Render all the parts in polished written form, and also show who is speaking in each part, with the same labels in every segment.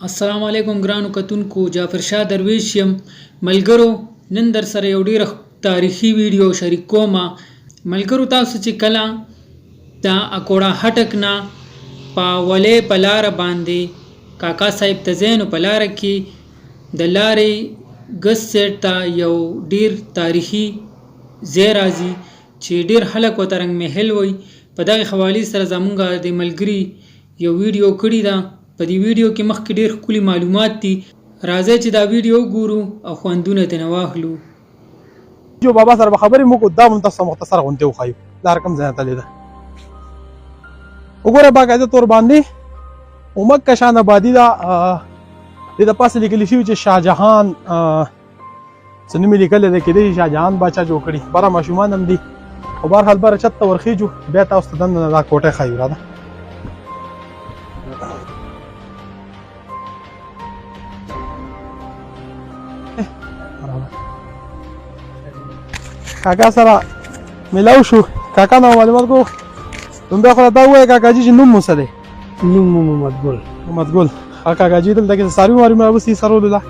Speaker 1: السلام علیکم ګرانو کتونکو، جعفر شاه درویش یم. ملګرو، نن در سره یو ډیره تاریخي ویډیو شریک کوم. ملګرو، تاسو چې کله د اکوړه هټک نه په ولې په لاره باندې کاکا صاحب ته ځئ، نو په لاره کې د لارې ګس سیټ ته یو ډیر تاریخي ځای راځي چې ډیر خلک ورته رنګ محل وایي. په دغې حوالې سره زمونږ د ملګري یو ویډیو کړې ده. په دې ویډیو کې مخکې ډېر ښکلي معلومات دي. راځئ چې دا ویډیو وګورو او خوندونه ترې واخلو.
Speaker 2: جو بابا سره به خبرې موږ دا هم تاسو مختصر غونډې وښایو لار کوم ځای ته تللې ده. وګوره باقاعده طور باندې امک شان آبادي ده. دې د پاسه لیکلي شوي چې شاهجهان څه نوم یې لیکلی دی، کېدای شي شاهجهان باچا جوړ کړي. بره ماشومان هم دي خو بهرحال بره چت ته ورخېږو، بیا تاسو ته دننه دا کوټه ښایو. راده کاکا سره ملاو شو، کاکا نه معلومات کو بیا خو دا ووایه کاکا جي چې نوم مو څه دی؟
Speaker 3: نوم مو محمد ګل.
Speaker 2: محمد ګل. ښه کاکا جي دلته کې څاروي واروي راوستي څرولو له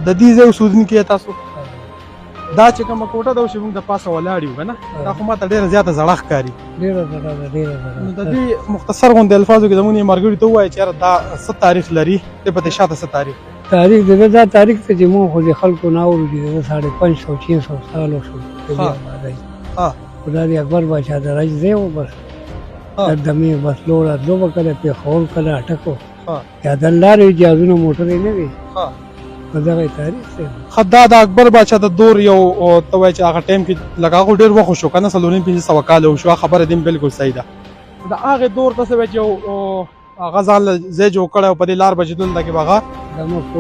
Speaker 2: د دې ځای اوسېدونکي یې تاسو؟ دا چې کومه کوټه ده چې موږ د پاسه ولاړ یو که نه، دا خو ماته ډېره زیاته زړه ښکاري.
Speaker 3: ډېره زړه ده، ډېره زړه.
Speaker 2: نو د دې مختصر غوندې الفاظو کې زموږ یې ملګري ته ووایه چې یاره دا څه تاریخ لري، دې پتې شاته څه تاریخ
Speaker 3: تاریخ د دا تاریخ ته چې مونږ خو د خلکو نه اورو دي، د 550-600 سالو شو د دې آبادۍ. خو دا د اکبر باچا د رج ځای و. بس دمې بس لوړه تلو به کله پېښور کله اټک و، یا د لارې جهازونه موټرې نه وي. په دغه تاریخ دی.
Speaker 2: ښه دا د اکبر باچا د دور یو ته وایي چې هغه ټایم کې لکه هغه ډېر وخت وشو که نه، 450 کاله وشو. خبره دې بالکل صحیح ده. د هغې دور ته څه وایي چې یو هغه ځان له ځای جوړ کړی او په دې لار بچېدل ده کې به هغه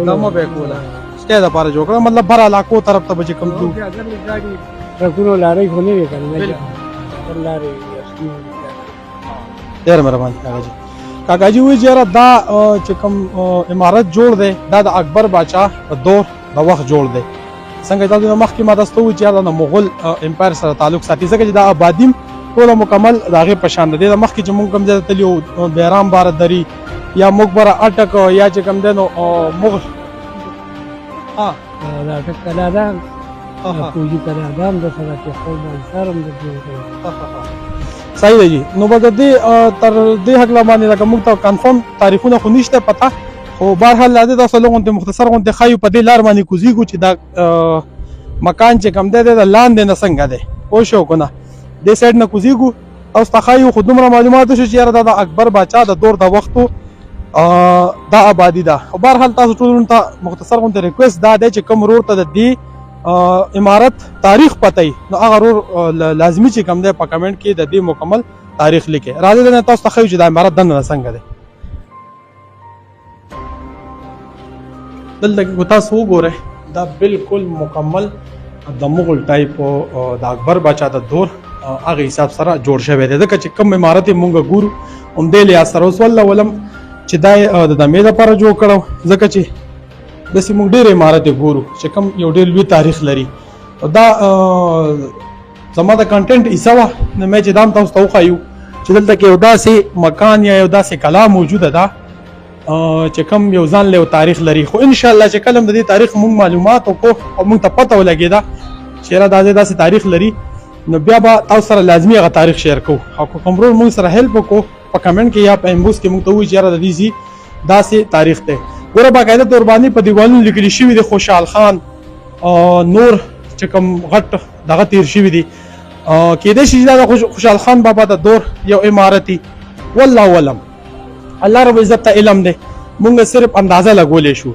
Speaker 2: دمه به یې کوله، سټی دپاره جوړ کړی. مطلب بر علاقو طرف ته به چې کوم تلو
Speaker 3: ټرکونو لارۍ خو نه وي که نه، لارې
Speaker 2: ډېر مهرباني کاکا جي. کاکا جي وایي چې یاره دا چې کوم عمارت جوړ دی دا د اکبر باچا په دور د وخت جوړ دی. څنګه تاسو مخکې ما تاسو ته ووایي چې یاره د مغول امپایر سره تعلق ساتي، ځکه چې دا آبادي هم ټوله مکمل د هغې په شان ده. دې د مخکې چې موږ کوم ځای ته تللي وو، بیرام باره دري یا مقبره اټک یا چې کوم دی نو مغل
Speaker 3: د اټک کلا ده، پوجي کلا ده هم د سره پېښور بانسار هم د جوړ کړی.
Speaker 2: صحیح دی جي. نو به د دې تر دې هکله باندې لکه موږ ته کنفرم تاریخونه خو نشته پته، خو بهرحال دا تاسو له غونډې مختصر غونډې ښایو. په دې لار باندې کوزیږو چې دا مکان چې کوم دی د لاندې نه څنګه دی، پوه شو که نه؟ دې سایډ نه کوزیږو تاسو ته ښایو. خو دومره معلومات وشو چې یاره دا د اکبر باچا د دور د وختو دا آبادي ده. خو بهرحال تاسو ټولو ته مختصر غونډې ریکویسټ دا دی چې کوم رور ته د دې عمارت تاریخ پته وي نو هغه رور لازمي چې کوم دی په کمنټ کې د دې مکمل تاریخ لیکئ. راځئ دننه تاسو ته ښیو چې دا عمارت دننه څنګه دی. دلته کې تاسو وګورئ دا بالکل مکمل د مغل ټایپ د اکبر باچا د دور هغه حساب سره جوړ شوی دی. ځکه چې کوم عمارت یې مونږ ګورو همدې لحاظ سره اوس والله ولم چې دا د دمې لپاره جوړ کړی، ځکه چې داسې موږ ډېر عمارت یې ګورو چې کوم یو ډېر لوی تاریخ لري. دا زما د کنټینټ حصه وه، نو مې چې دا هم تاسو ته وښایو چې دلته کې یو داسې مکان یا یو داسې کلا موجوده ده چې کوم یو ځان له تاریخ لري. خو انشاءالله چې کله د دې تاریخ موږ معلومات وکړو او موږ ته پته ولګېده چې یاره دا ځای داسې تاریخ لري، نو بیا به تاسو سره لازمي هغه تاریخ شیر کوو. او که کوم ورور موږ سره هیلپ وکړو په کمنټ کې یا په انبوکس کې موږ ته ووایي چې یاره د دې ځای داسې تاریخ دی. ګوره باقاعده طور باندې په دیوالونو لیکلي شوي دي خوشحال خان نور چې کوم غټ دغه تیر شوي دي. کېدای شي چې دا د خوشحال خان بابا د دور یو عمارت وي، والله اعلم. الله رب عزت ته علم دی، مونږ صرف اندازه لګولی شو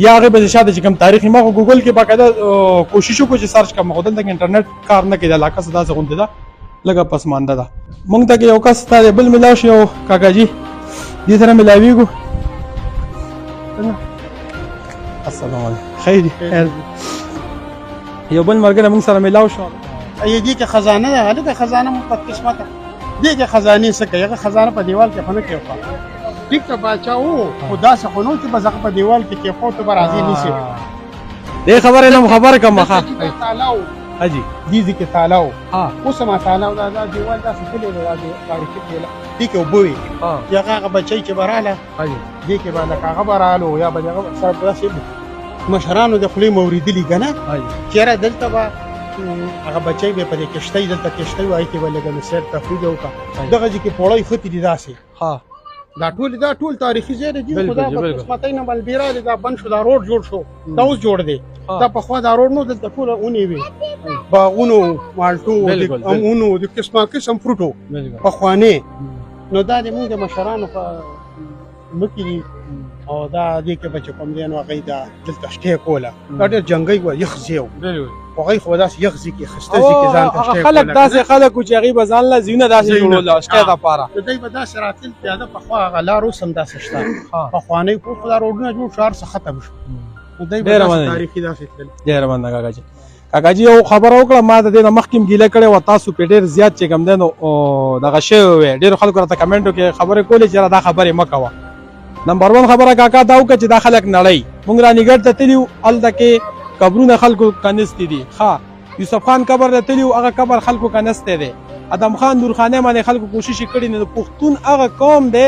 Speaker 2: یا هغې به شاته چې کوم تاریخ ما خو ګوګل کې باقاعده کوشش وکړو چې سرچ کړم، خو دلته کې انټرنیټ کار نه کوي. د علاقه څه داسې غوندې ده لږه پسمانده ده. مونږ ته کې یو کس تا دی بل ملاو شي، یو کاکا جي دې سره ملاویږو. السلام علیکم. خیر یو بل ملګری مونږ سره ملاو شو.
Speaker 4: دې کې خزانه ده، هلته خزانه مو بدقسمته دې کې خزانې څه کوي؟ هغه خزانه په دیوال کې خو نه کېښوده. ټیک ته باچا و، خو داسې خو نه و چې بس هغه په دیوال کې کېښود ته به راځي نیسي.
Speaker 2: دې خبرې نه خبره کړم ښه.
Speaker 4: تاله و
Speaker 2: حاجی
Speaker 4: دې ځای کې تالاو
Speaker 2: ها
Speaker 4: اوس ما تالاو دا دیوال داسې کلی دی دا تاریخي دی دې کې اوبه وي
Speaker 2: ها
Speaker 4: یا هغه بچی چې براله
Speaker 2: حاجی
Speaker 4: دې کې به لکه هغه برالو یا به دغه سره داسې مشرانو د خولې مه اورېدلي که نه
Speaker 2: حاجی
Speaker 4: چېرې دلته به هغه بچی به په دې کښتۍ دلته کښتۍ وایي کې به لږه نو سیر تفرید وکړه دغه ځای کې پوړی ختې دي داسې
Speaker 2: ها
Speaker 4: دا ټول تاریخي ځای دی خو دا په
Speaker 2: بالکل.
Speaker 4: قسمتۍ نه بلبیرا دی دا بند شو دا روډ جوړ شو دا اوس جوړ دی
Speaker 2: ها.
Speaker 4: دا پخوا دا روډ نو دلته ټوله اونې وي باغونو مالټو
Speaker 2: بالکل،
Speaker 4: د امونو د قسم فروټو
Speaker 2: بالکل
Speaker 4: پخوانې نو دا د موږ د مشرانو په مکې دي او دا دې کې به چې کوم دی نو هغوی دا دلته شټې کوله دا ډېر جنګی و یخ ځای و
Speaker 2: بالکل
Speaker 4: خو هغوی خو به داسې یخ ځای کې ښایسته ځای کې ځان ته شټې
Speaker 2: خلک
Speaker 4: کوله
Speaker 2: داسې خلک و چې هغوی به ځان له زیونه داسې جوړول شټې دپاره
Speaker 4: نو دوی به داسې راتلل پیاده پخوا هغه لار اوس هم داسې شته
Speaker 2: ها
Speaker 4: پخوانۍ اوس خو دا روډونه جوړ شو هر څه ختم شو نو دوی به
Speaker 2: ډېره
Speaker 4: داسې
Speaker 2: مننه.
Speaker 4: تاریخي داسې تلل
Speaker 2: ډېره مننه کاکاجي کاکاجي یو خبره وکړه ما د دې نه مخکې هم ګیله کړې وه تاسو پې ډېر زیات چې کوم دی نو دغه شوی وې ډېرو خلکو راته کمنټو کې خبرې کولې چې یاره دا خبرې مه کوه نمبر 1 خبره کاکا دا وکړه چې دا خلک نړۍ موږ رانیګټ ته تللي وو هلته کې قبرونه خلکو کنستې دي ښه یوسف خان قبر ته تللي وو هغه قبر خلکو کنستی دی ادم خان نورخانۍ باندې خلکو کوشش یې کړی نه د پښتون هغه قوم دی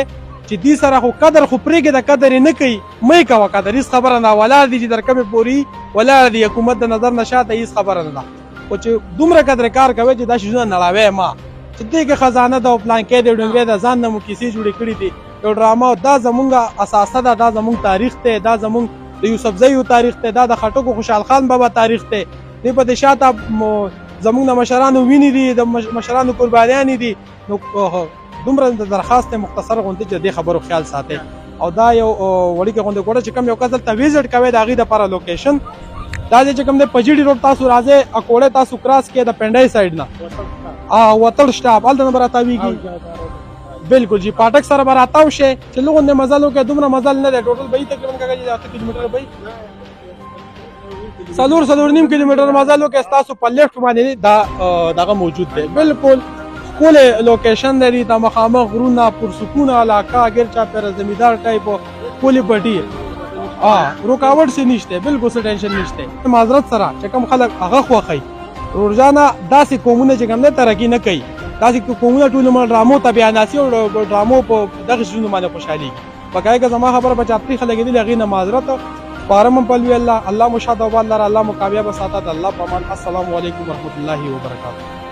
Speaker 2: چې دې سره خو قدر خو پرېږدې د قدر یې نه کوي مه یې کوه قدر هېڅ خبره نه ولاړ دي چې در کومې پورې ولاړ دي حکومت د نظر نه شاته هېڅ خبره نه ده خو چې دومره قدر کار کوي چې دا شیزونه نړوی ما چې دې کې خزانه ده او پلانکۍ دی ډونګۍ ده ځان نه مو کیسې جوړې کړي دي یو ډرامه دا زمونږ اساسه ده دا زمونږ تاریخ دی دا زمونږ د یوسفزیو تاریخ دی دا د خټکو خوشحال خان بابا تاریخ دی دې په دې شاته زمونږ د مشرانو وینې دي د مشرانو قربانیانې دي نو دومره د درخواست مختصر غونډې چې دې خبرو خیال ساتئ او دا یو وړیکه غونډه کوړه چې کوم یو کس دلته ویزټ کوي د هغې دپاره لوکیشن دا چې کوم دی په جي ډي روډ تاسو راځئ اکوړې تاسو کراس کړئ د پنډۍ سایډ نه وتړ سټاپ هلته نه به راتاویږي بالکل جی پاټک سره به راتاو شئ چې لږ غوندې مزل وکړئ دومره مزل نه دی ټوټل به یې تقریبا کاکا جي 8 کیلومتره به څلور نیم کیلومتر مزل وکړئ ستاسو په لیفټ باندې دا دغه موجود دی بالکل ښکلی لوکیشن لري دا مخامخ غرونه پرسکونه علاقه ګیر چاپېره زمیندار ټایپ ښکلې پټي رکاوټ څه نشته بالکل څه ټینشن نشته معذرت سره چې کوم خلک هغه خوښوي روزانه داسې قومونه چې کوم دی ترقي نه کوي داسې قومونه ټول عمر ډرامو ته بیاناسي او ډرامو په دغه شیزونو باندې خوشحالېږي بقایه که زما خبره به چې اپري خلک دي هغې نه معذرت سپارم هم پلوي الله مو شاد او باد لره الله مو کامیابه ساته د الله په امان السلام علیکم ورحمت الله وبرکاته